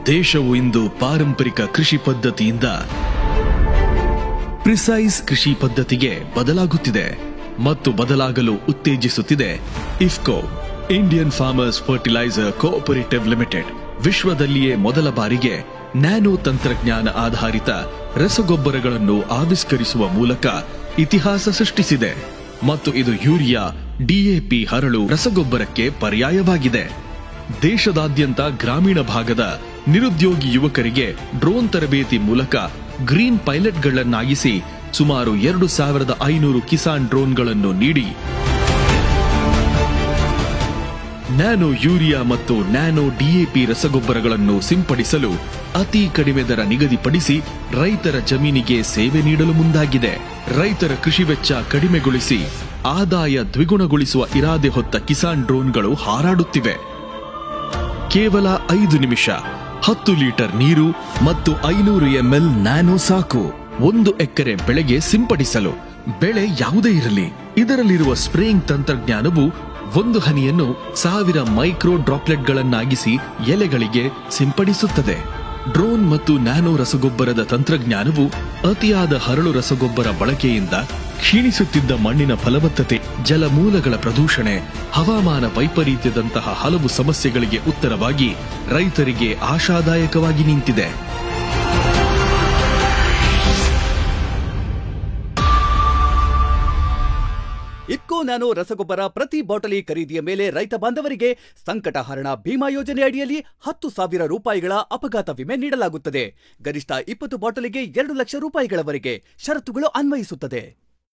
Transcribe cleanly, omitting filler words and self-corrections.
ದೇಶವು ಇಂದು ಪಾರಂಪರಿಕ ಕೃಷಿ ಪದ್ಧತಿಯಿಂದ ಪ್ರಿಸೈಸ್ ಕೃಷಿ ಪದ್ಧತಿಗೆ ಬದಲಾಗುತ್ತಿದೆ ಮತ್ತು ಬದಲಾಗಲು ಉತ್ತೇಜಿಸುತ್ತಿದೆ IFFCO Indian farmers fertiliser cooperative limited. ವಿಶ್ವದಲ್ಲಿಯೇ ಮೊದಲ ಬಾರಿಗೆ ನ್ಯಾನೋ ತಂತ್ರಜ್ಞಾನ ಆಧಾರಿತ ರಸಗೊಬ್ಬರಗಳನ್ನು ಆವಿಷ್ಕರಿಸುವ ಮೂಲಕ ಇತಿಹಾಸ ಸೃಷ್ಟಿಸಿದೆ ಮತ್ತು ಇದು ಯೂರಿಯಾ, ಡಿಎಪಿ ಹರಳು ರಸಗೊಬ್ಬರಕ್ಕೆ ಪರ್ಯಾಯವಾಗಿದೆ. ದೇಶದಾದ್ಯಂತ ಗ್ರಾಮೀಣ ಭಾಗದ ನಿರುದ್ಯೋಗಿ ಯುವಕರಿಗೆ ಡ್ರೋನ್ ತರಬೇತಿ ಮೂಲಕ ಗ್ರೀನ್ ಪೈಲಟ್ಗಳನ್ನಾಗಿಸಿ ಸುಮಾರು 2500 ಕಿಸಾನ್ ಡ್ರೋನ್ಗಳನ್ನು ನೀಡಿ ನ್ಯಾನೋ ಯೂರಿಯಾ ಮತ್ತು ನ್ಯಾನೋ ಡಿಎಪಿ ರಸಗೊಬ್ಬರಗಳನ್ನು ಸಿಂಪಡಿಸಲು ಅತಿ ಕಡಿಮೆ ದರ ನಿಗದಿಪಡಿಸಿ ರೈತರ ಜಮೀನಿಗೆ ಸೇವೆ ನೀಡಲು ಮುಂದಾಗಿದೆ. ರೈತರ ಕೃಷಿ ವೆಚ್ಚ ಕಡಿಮೆಗೊಳಿಸಿ ಆದಾಯ ದ್ವಿಗುಣಗೊಳಿಸುವ ಇರಾದೆ ಹೊತ್ತ ಕಿಸಾನ್ ಡ್ರೋನ್ಗಳು ಹಾರಾಡುತ್ತಿವೆ. ಕೇವಲ 5 ನಿಮಿಷ, 10 ಲೀಟರ್ ನೀರು ಮತ್ತು 500 ml ನ್ಯಾನೋ ಸಾಕು 1 ಎಕರೆ ಬೆಳೆಗೆ ಸಿಂಪಡಿಸಲು. ಬೆಳೆ ಯಾವುದೇ ಇರಲಿ, ಇದರಲ್ಲಿರುವ ಸ್ಪ್ರೇಯಿಂಗ್ ತಂತ್ರಜ್ಞಾನವು 1 ಹನಿಯನ್ನು 1000 ಮೈಕ್ರೋ ಡ್ರಾಪ್ಲೆಟ್ಗಳನ್ನಾಗಿಸಿ ಎಲೆಗಳಿಗೆ ಸಿಂಪಡಿಸುತ್ತದೆ. ಡ್ರೋನ್ ಮತ್ತು ನ್ಯಾನೋ ರಸಗೊಬ್ಬರದ ತಂತ್ರಜ್ಞಾನವು ಅತಿಯಾದ ಹರಳು ರಸಗೊಬ್ಬರ ಬಳಕೆಯಿಂದ ಕ್ಷೀಣಿಸುತ್ತಿದ್ದ ಮಣ್ಣಿನ ಫಲವತ್ತತೆ, ಜಲಮೂಲಗಳ ಪ್ರದೂಷಣೆ, ಹವಾಮಾನ ವೈಪರೀತ್ಯದಂತಹ ಹಲವು ಸಮಸ್ಯೆಗಳಿಗೆ ಉತ್ತರವಾಗಿ ರೈತರಿಗೆ ಆಶಾದಾಯಕವಾಗಿ ನಿಂತಿದೆ. ಇಫ್ಕೋ ನ್ಯಾನೋ ರಸಗೊಬ್ಬರ ಪ್ರತಿ ಬಾಟಲಿ ಖರೀದಿಯ ಮೇಲೆ ರೈತ ಬಾಂಧವರಿಗೆ ಸಂಕಟ ಹರಣ ಭೀಮಾ ಯೋಜನೆ ಅಡಿಯಲ್ಲಿ 10,000 ರೂಪಾಯಿಗಳ ಅಪಘಾತ ವಿಮೆ ನೀಡಲಾಗುತ್ತದೆ. ಗರಿಷ್ಠ 20 ಬಾಟಲಿಗೆ 2 ಲಕ್ಷ ರೂಪಾಯಿಗಳವರೆಗೆ. ಷರತ್ತುಗಳು ಅನ್ವಯಿಸುತ್ತದೆ.